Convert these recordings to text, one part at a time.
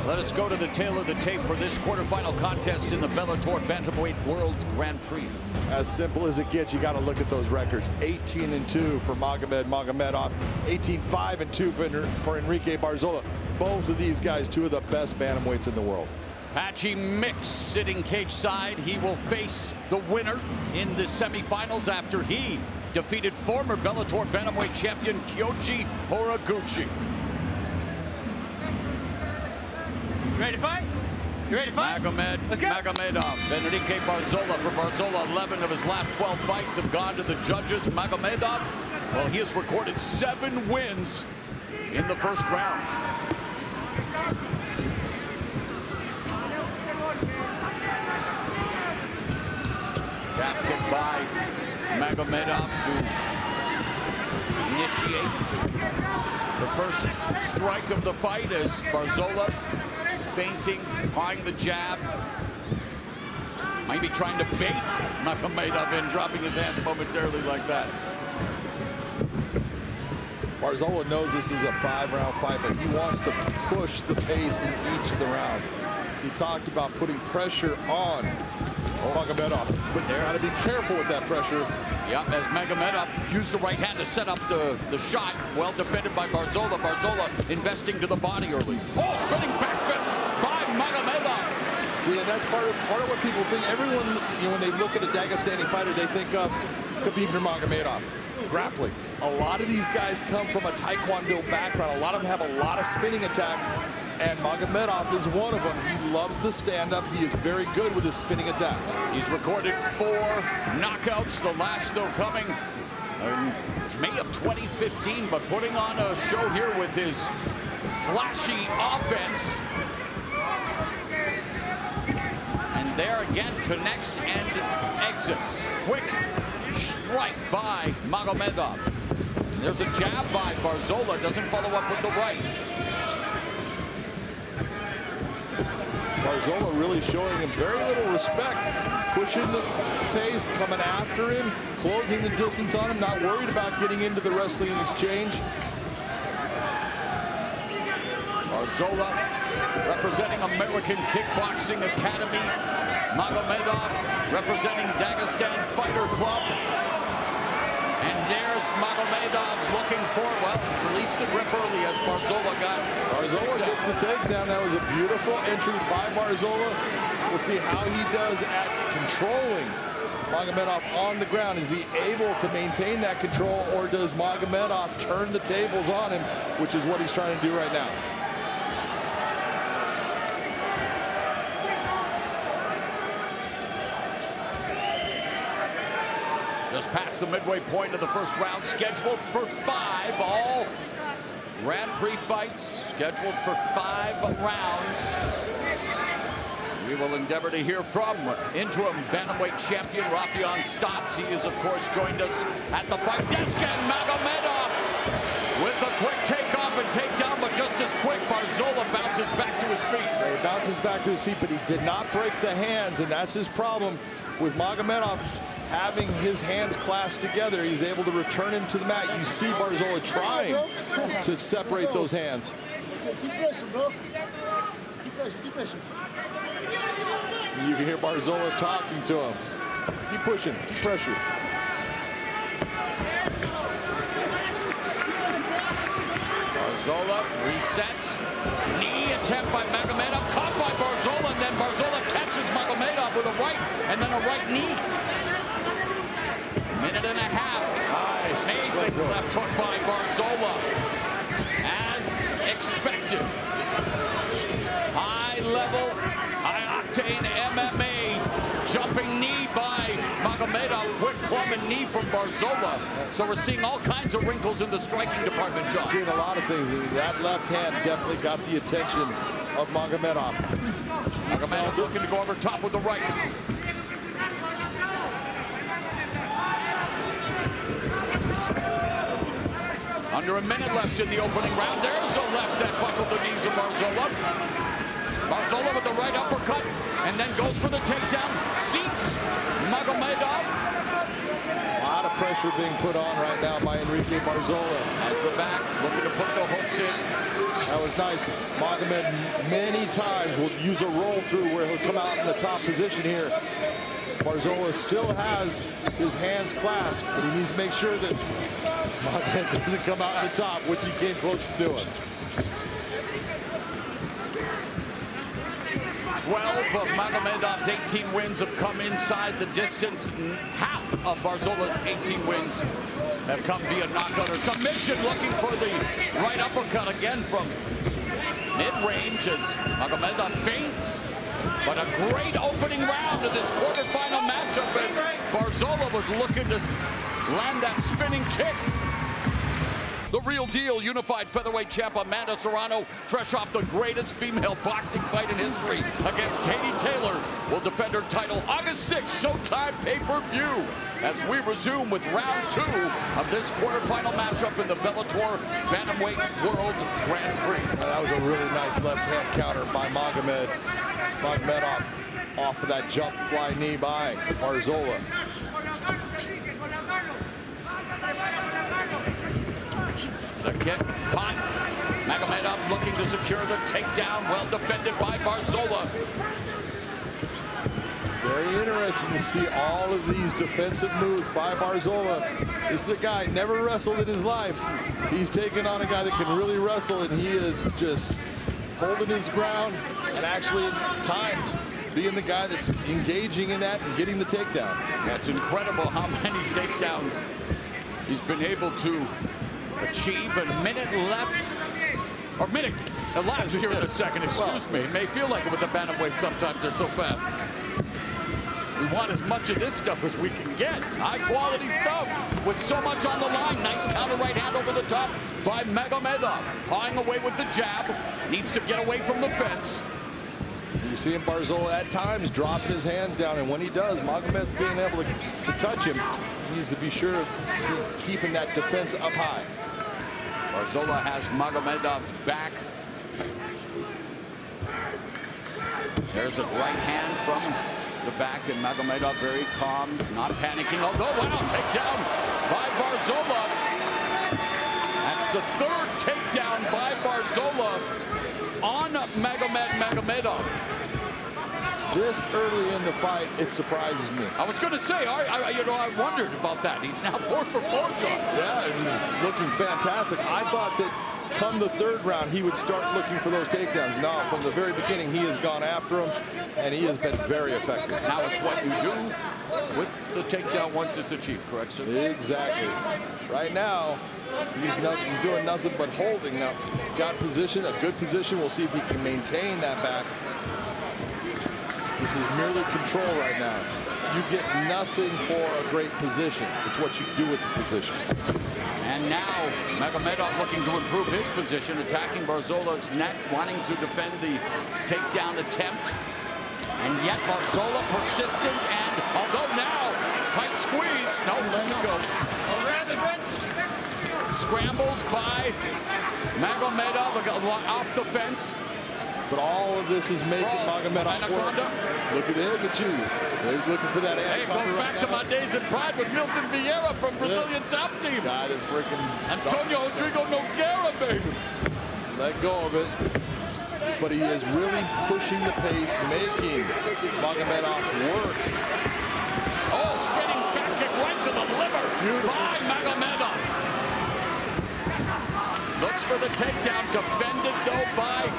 Let us go to the tail of the tape for this quarterfinal contest in the Bellator Bantamweight World Grand Prix. As simple as it gets, you got to look at those records. 18-2 for Magomed Magomedov, 18-5-2 for Enrique Barzola. Both of these guys, two of the best bantamweights in the world. Patchy Mix sitting cage side. He will face the winner in the semifinals after he defeated former Bellator Bantamweight champion Kyoji Horiguchi. You ready to fight? You ready to fight? Magomed Magomedov. Enrique Barzola. For Barzola, 11 of his last 12 fights have gone to the judges. Magomedov, well, he has recorded 7 wins in the first round. Calf kick by Magomedov to initiate the first strike of the fight as Barzola feinting, applying the jab. Maybe trying to bait Magomedov in, dropping his hands momentarily like that. Barzola knows this is a 5-round fight, but he wants to push the pace in each of the rounds. He talked about putting pressure on Magomedov, but you got to be careful with that pressure. Yeah, as Magomedov used the right hand to set up the shot. Well defended by Barzola. Barzola investing to the body early. Oh, spinning back fist by Magomedov. See, and that's part of what people think. Everyone, when they look at a Dagestani fighter, they think of Khabib Nurmagomedov. Grappling. A lot of these guys come from a Taekwondo background. A lot of them have a lot of spinning attacks, and Magomedov is one of them. He loves the stand-up. He is very good with his spinning attacks. He's recorded 4 knockouts, the last though coming in May of 2015, but putting on a show here with his flashy offense. And there again, connects and exits. Quick strike by Magomedov. There's a jab by Barzola, doesn't follow up with the right. Barzola really showing him very little respect, pushing the pace, coming after him, closing the distance on him, not worried about getting into the wrestling exchange. Barzola representing American Kickboxing Academy. Magomedov representing Dagestan Fighter Club. And there's Magomedov looking for, well, released the grip early as Barzola got. Barzola gets the takedown. That was a beautiful entry by Barzola. We'll see how he does at controlling Magomedov on the ground. Is he able to maintain that control, or does Magomedov turn the tables on him, which is what he's trying to do right now? Just past the midway point of the first round, scheduled for 5. All Grand Prix fights scheduled for 5 rounds. We will endeavor to hear from interim bantamweight champion Rafion Stotts. He is, of course, joined us at the fight desk, and Magomedov with a quick takeoff and takedown, but just as quick, Barzola bounces back to his feet. He bounces back to his feet, but he did not break the hands, and that's his problem. With Magomedov having his hands clasped together, he's able to return him to the mat. You see Barzola trying to separate those hands. Keep pressure, bro. Keep pressure, keep pressure. You can hear Barzola talking to him. Keep pushing, keep pressure. Barzola resets. Knee attempt by Magomedov, caught by Barzola, and then Barzola catches Magomedov with a right, and then a right knee. Minute and a half. Nice. Amazing left hook by Barzola. As expected. High level, high octane MMA. Jumping knee by Magomedov. Quick plumb and knee from Barzola. So we're seeing all kinds of wrinkles in the striking department, John. Seeing a lot of things. That left hand definitely got the attention of Magomedov. Magomedov looking to go over top with the right. Under a minute left in the opening round. There's a left that buckled the knees of Barzola. Barzola with the right uppercut, and then goes for the takedown. Seats Magomedov. A lot of pressure being put on right now by Enrique Barzola. As the back, looking to put the hooks in. That was nice. Magomed many times will use a roll through where he'll come out in the top position here. Barzola still has his hands clasped, but he needs to make sure that Magomed doesn't come out in the top, which he came close to doing. 12 of Magomedov's 18 wins have come inside the distance. Half of Barzola's 18 wins have come via knockout or submission, looking for the right uppercut again from mid-range as Magomedov feints. But a great opening round of this quarterfinal matchup as Barzola was looking to land that spinning kick. The real deal unified featherweight champ Amanda Serrano, fresh off the greatest female boxing fight in history against Katie Taylor, will defend her title August 6th, Showtime pay-per-view, as we resume with round 2 of this quarterfinal matchup in the Bellator Bantamweight World Grand Prix. That was a really nice left-hand counter by Magomedov off of that jump fly knee by Barzola. The kick, caught. Magomedov looking to secure the takedown, well defended by Barzola. Very interesting to see all of these defensive moves by Barzola. This is a guy never wrestled in his life. He's taking on a guy that can really wrestle, and he is just holding his ground and actually at times being the guy that's engaging in that and getting the takedown. That's incredible how many takedowns he's been able to achieve. A minute left, or minute elapsed here in the second, excuse me. It may feel like it with the bantamweight sometimes, they're so fast. We want as much of this stuff as we can get. High quality stuff with so much on the line. Nice counter right hand over the top by Magomedov. Pawing away with the jab, needs to get away from the fence. You're seeing Barzola at times dropping his hands down, and when he does, Magomed's being able to touch him. He needs to be sure of keeping that defense up high. Barzola has Magomedov's back. There's a right hand from the back, and Magomedov very calm, not panicking. Although, wow, takedown by Barzola. That's the third takedown by Barzola on Magomed Magomedov. This early in the fight, it surprises me. I was going to say, I wondered about that. He's now 4 for 4, John. Yeah, he's looking fantastic. I thought that come the third round, he would start looking for those takedowns. No, from the very beginning, he has gone after him, and he has been very effective. Now it's what you do with the takedown once it's achieved, correct, sir? Exactly. Right now, he's doing nothing but holding. Now, he's got position, a good position. We'll see if he can maintain that back. This is merely control right now. You get nothing for a great position. It's what you do with the position. And now Magomedov looking to improve his position, attacking Barzola's neck, wanting to defend the takedown attempt. And yet Barzola persistent, and although now tight squeeze, no, lets it go. Scrambles by Magomedov off the fence. But all of this is making Magomedov work. Look at you. They're looking for that anaconda. Hey, it goes back to my days in Pride with Milton Vieira from Brazilian top team. Guy that freaking Antonio Rodrigo Nogueira, baby. Let go of it. But he is really pushing the pace, making Magomedov work. Oh, spinning back kick right to the liver by Magomedov. Looks for the takedown, defended though by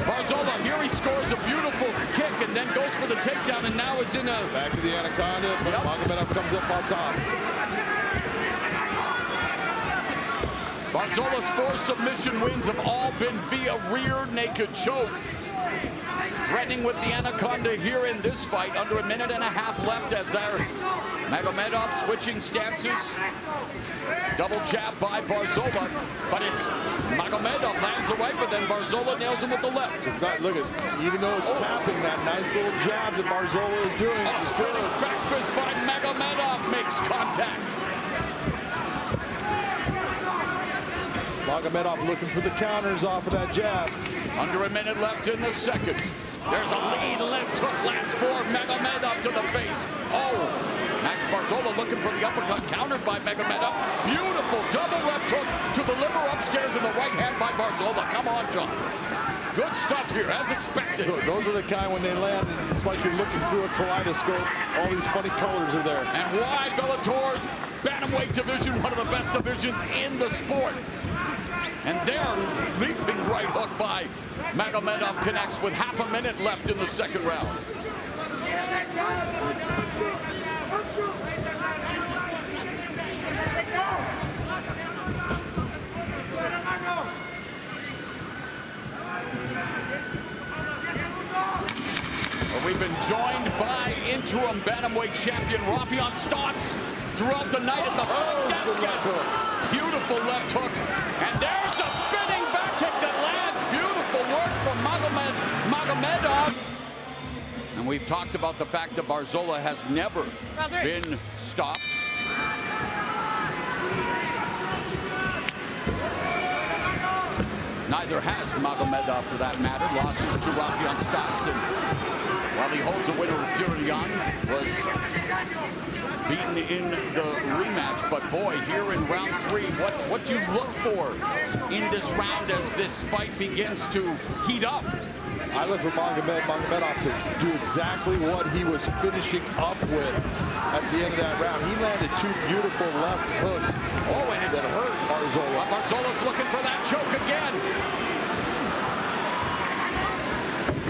Barzola. Here he scores a beautiful kick and then goes for the takedown, and now is in a... Back to the anaconda, but Magomedov comes up on top. Barzola's 4 submission wins have all been via rear naked choke. Threatening with the anaconda here in this fight. Under a minute and a half left as there. Magomedov switching stances. Double jab by Barzola, but it's Magomedov lands the right, but then Barzola nails him with the left. It's not, look at, even though it's tapping, that nice little jab that Barzola is doing. Spinning back fist by Magomedov makes contact. Magomedov looking for the counters off of that jab. Under a minute left in the second. There's a lead left hook lands for Magomedov to the face. Oh, Barzola looking for the uppercut, countered by Magomedov. Beautiful double left hook to the liver upstairs in the right hand by Barzola. Come on, John. Good stuff here, as expected. Those are the kind when they land, it's like you're looking through a kaleidoscope. All these funny colors are there. And why Bellator's Bantamweight division, one of the best divisions in the sport. And there, leaping right hook by Magomedov connects with half a minute left in the second round. We've been joined by interim Bantamweight champion Rafion Stotts throughout the night at the front desk. Beautiful left hook. And there's a spinning back kick that lands. Beautiful work from Magomed Magomedov. And we've talked about the fact that Barzola has never been stopped. Neither has Magomedov, for that matter. Losses to Rafion Stotts, and while he holds a winner of Purion, was beaten in the rematch. But boy, here in round 3, what do you look for in this round as this fight begins to heat up? I look for Magomedov to do exactly what he was finishing up with at the end of that round. He landed 2 beautiful left hooks. Oh, and it hurt Barzola. Barzola's looking for that choke again.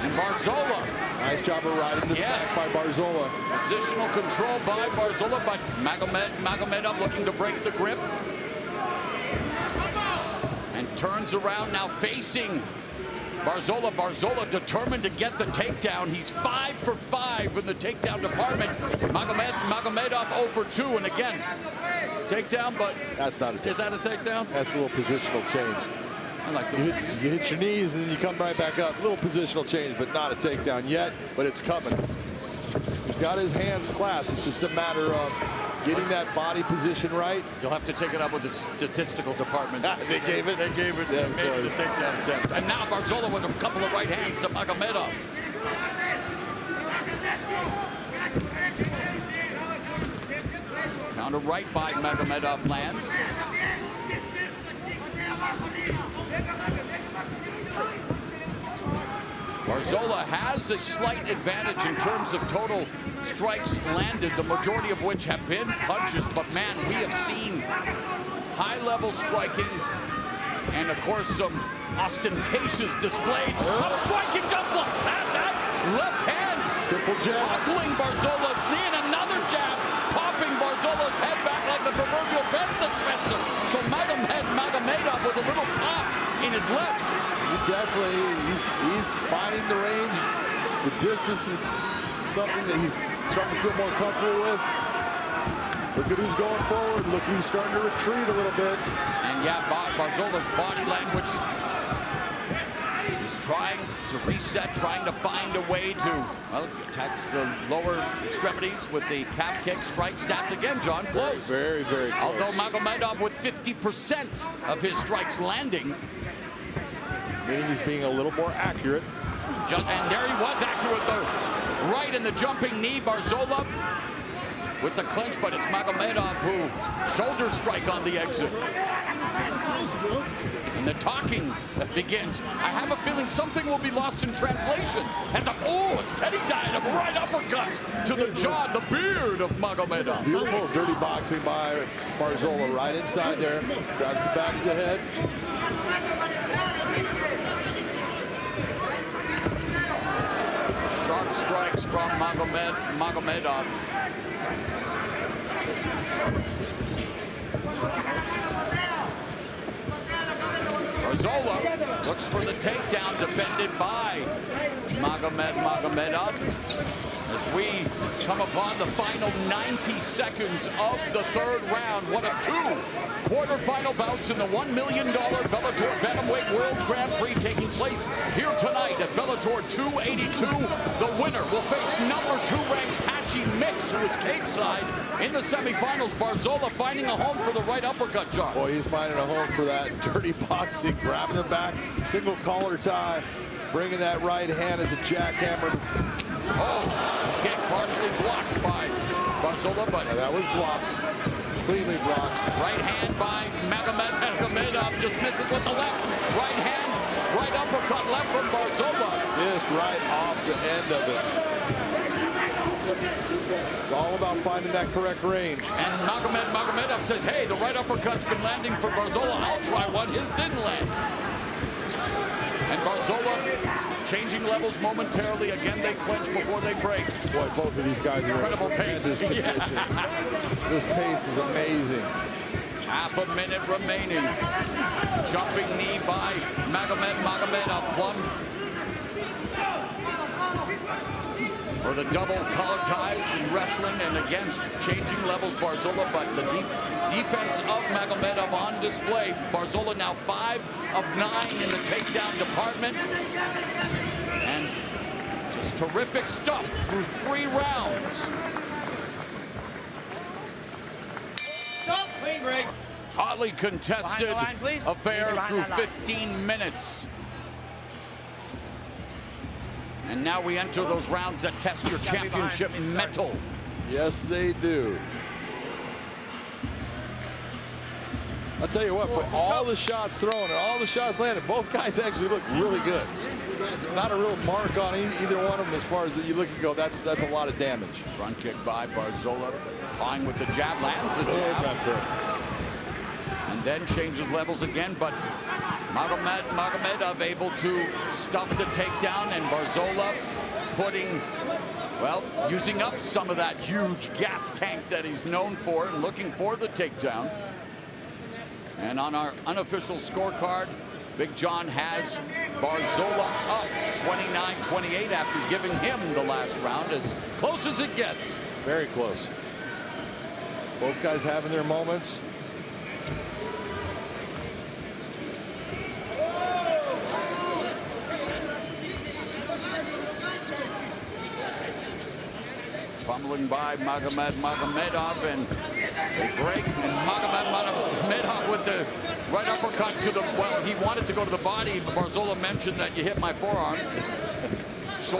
And Barzola. Nice job of riding to the back by Barzola. Positional control by Barzola, but Magomedov looking to break the grip. And turns around now facing Barzola. Barzola determined to get the takedown. He's 5 for 5 in the takedown department. Magomedov 0 for 2. And again, takedown, but that's not a takedown. Is that a takedown? That's a little positional change. I like the you hit your knees and then you come right back up. A little positional change, but not a takedown yet, but it's coming. He's got his hands clasped. It's just a matter of getting that body position right. You'll have to take it up with the statistical department. They gave it? They gave it. Yeah, Made the takedown attempt. And now Barzola with a couple of right hands to Magomedov. Counter right by Magomedov lands. Barzola has a slight advantage in terms of total strikes landed, the majority of which have been punches. But man, we have seen high-level striking and, of course, some ostentatious displays of striking just like that. That left hand. Simple jab. Buckling Barzola's knee, and another jab, popping Barzola's head back like the proverbial best dispenser. So Magomedov with a little pop in his left. He's finding the range. The distance is something that he's starting to feel more comfortable with. Look at who's going forward. Look who's starting to retreat a little bit. And yeah, Barzola's body language is trying to reset, trying to find a way to, well, attacks the lower extremities with the calf kick. Strike stats again, John, close. Very, very close. Although Magomedov with 50% of his strikes landing. Meaning he's being a little more accurate. And there he was, accurate the right in the jumping knee. Barzola with the clinch, but it's Magomedov who shoulder strike on the exit. And the talking begins. I have a feeling something will be lost in translation. And a steady diet of right uppercuts to the jaw, the beard of Magomedov. Beautiful dirty boxing by Barzola right inside there. Grabs the back of the head. Sharp strikes from Magomedov. Barzola looks for the takedown, defended by Magomed Magomedov. As we come upon the final 90 seconds of the third round, one of 2 quarterfinal bouts in the $1 million Bellator Bantamweight World Grand Prix taking place here tonight at Bellator 282. The winner will face number 2 ranked Patchy Mix, who is Cape Side, in the semifinals. Barzola finding a home for the right uppercut, John. Boy, he's finding a home for that dirty boxing, grabbing the back, single collar tie, bringing that right hand as a jackhammer. Oh, kick partially blocked by Barzola, but that was blocked. Cleanly blocked. right hand by Magomed Magomedov, just misses with the left. Right hand, right uppercut left from Barzola. Just right off the end of it. It's all about finding that correct range. And Magomed Magomedov says, hey, the right uppercut's been landing for Barzola. I'll try one. His didn't land. And Barzola changing levels momentarily. Again, they clinch before they break. Boy, both of these guys are Incredible in pace. tremendous condition. This pace is amazing. Half a minute remaining. Jumping knee by Magomed Magomedov, plumbed for the double collar tie in wrestling, and again changing levels Barzola, but the defense of Magomedov on display. Barzola now 5 of 9 in the takedown department, and just terrific stuff through 3 rounds. Stop, clean break. Hotly contested Behind the line, please. affair Behind through that line. 15 minutes. And now we enter those rounds that test your championship mettle. Yes, they do. I'll tell you what, for all the shots thrown and all the shots landed, both guys actually look really good. Not a real mark on either one of them as far as that you look and go, that's a lot of damage. Front kick by Barzola, fine with the jab, lands the jab. That's it. And then changes levels again, but Magomed Magomedov able to stuff the takedown, and Barzola putting, well, using up some of that huge gas tank that he's known for and looking for the takedown. And on our unofficial scorecard, Big John has Barzola up 29-28 after giving him the last round, as close as it gets. Very close. Both guys having their moments. Pummeling by Magomed Magomedov, and they break, and Magomed Magomedov with the right uppercut to the, well, he wanted to go to the body, but Barzola mentioned that you hit my forearm. So,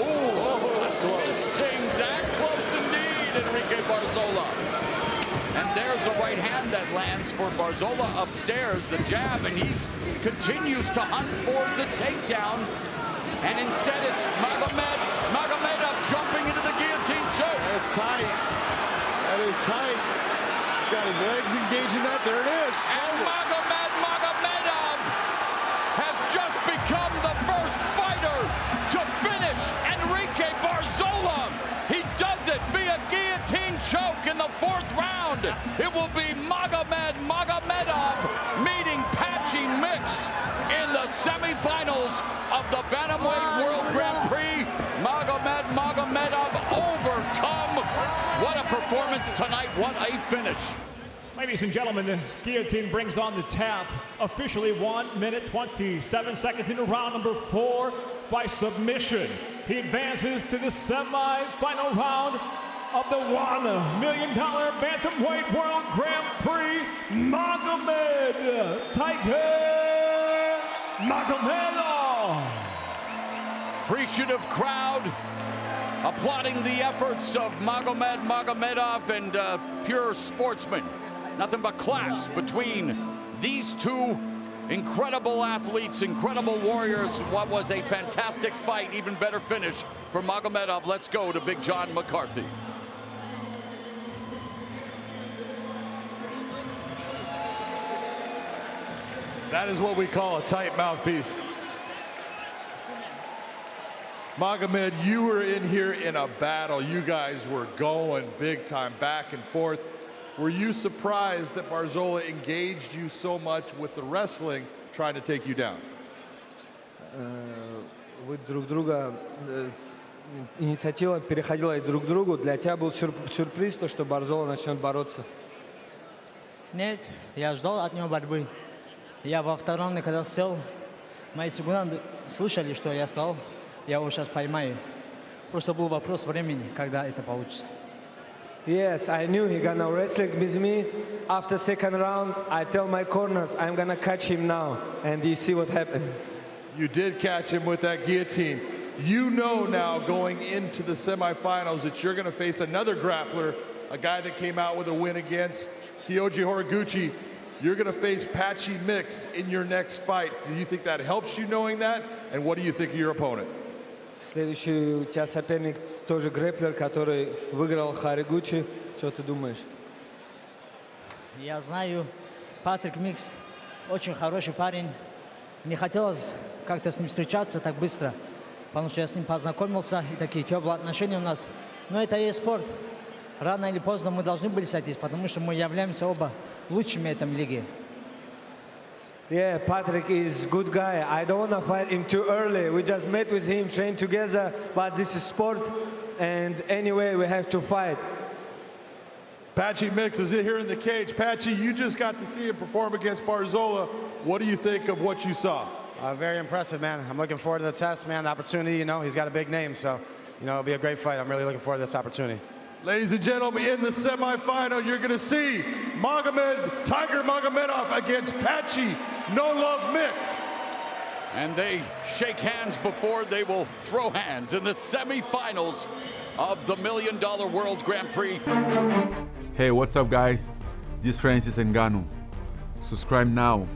that's close. Sing that close indeed, Enrique Barzola. And there's a right hand that lands for Barzola upstairs, the jab, and he continues to hunt for the takedown. And instead it's Magomed Magomedov jumping into the guillotine choke. That's tight. That is tight. Got his legs engaging that. There it is. And Magomed Magomedov has just become the first fighter to finish Enrique Barzola. He does it via guillotine choke in the 4th round. It will be Magomed Magomedov meeting Patchy Mix in the semifinals of the Bantamweight World Grand Prix. Magomed Magomedov overcome. What a performance tonight. What a finish. Ladies and gentlemen, the guillotine brings on the tap. Officially 1 minute 27 seconds into round number 4 by submission. He advances to the semi-final round of the $1 million Bantamweight World Grand Prix. Magomed Tiger Magomedov. Appreciative crowd applauding the efforts of Magomed Magomedov, and pure sportsman. Nothing but class between these two incredible athletes, incredible warriors. What was a fantastic fight, even better finish for Magomedov. Let's go to Big John McCarthy. That is what we call a tight mouthpiece. Magomed, you were in here in a battle. You guys were going big time, back and forth. Were you surprised that Barzola engaged you so much with the wrestling, trying to take you down? Вы друг друга, инициатива переходила друг к другу. Для тебя был сюрприз, то, что Барзола начнет бороться? Нет, я ждал от него борьбы. Я во втором раунде, когда сел, мои сигналы слышали, что я сказал, я его сейчас поймаю. Просто был вопрос времени, когда это получится. Yes, I knew he gonna wrestle with me. After 2nd round, I tell my corners, I'm gonna catch him now. And you see what happened. You did catch him with that guillotine. You know now going into the semifinals that you're going to face another grappler a guy that came out with a win against Kyoji Horiguchi. You're going to face Patchy Mix in your next fight. Do you think that helps you knowing that? And what do you think of your opponent? Следующий у тебя соперник тоже грэплер, который выиграл Хоригучи. Что ты думаешь? Я знаю, Патрик Микс очень хороший парень. Не хотелось как-то с ним встречаться так быстро, потому что я с ним познакомился, и такие теплые отношения у нас. Но это и спорт. Рано или поздно мы должны были сойтись, потому что мы являемся оба лучшими этой лиги. Yeah, Patrick is good guy. I don't want to fight him too early. We just met with him, trained together, but this is sport, and anyway, we have to fight. Patchy Mix is here in the cage. Patchy, you just got to see him perform against Barzola. What do you think of what you saw? Very impressive, man. I'm looking forward to the test, man. The opportunity, you know, he's got a big name, so, you know, it'll be a great fight. I'm really looking forward to this opportunity. Ladies and gentlemen, in the semifinal, you're going to see Magomed Tiger Magomedov against Patchy No Love Mix. And they shake hands before they will throw hands in the semifinals of the $1 Million World Grand Prix. Hey, what's up, guys? This is Francis Ngannou. Subscribe now.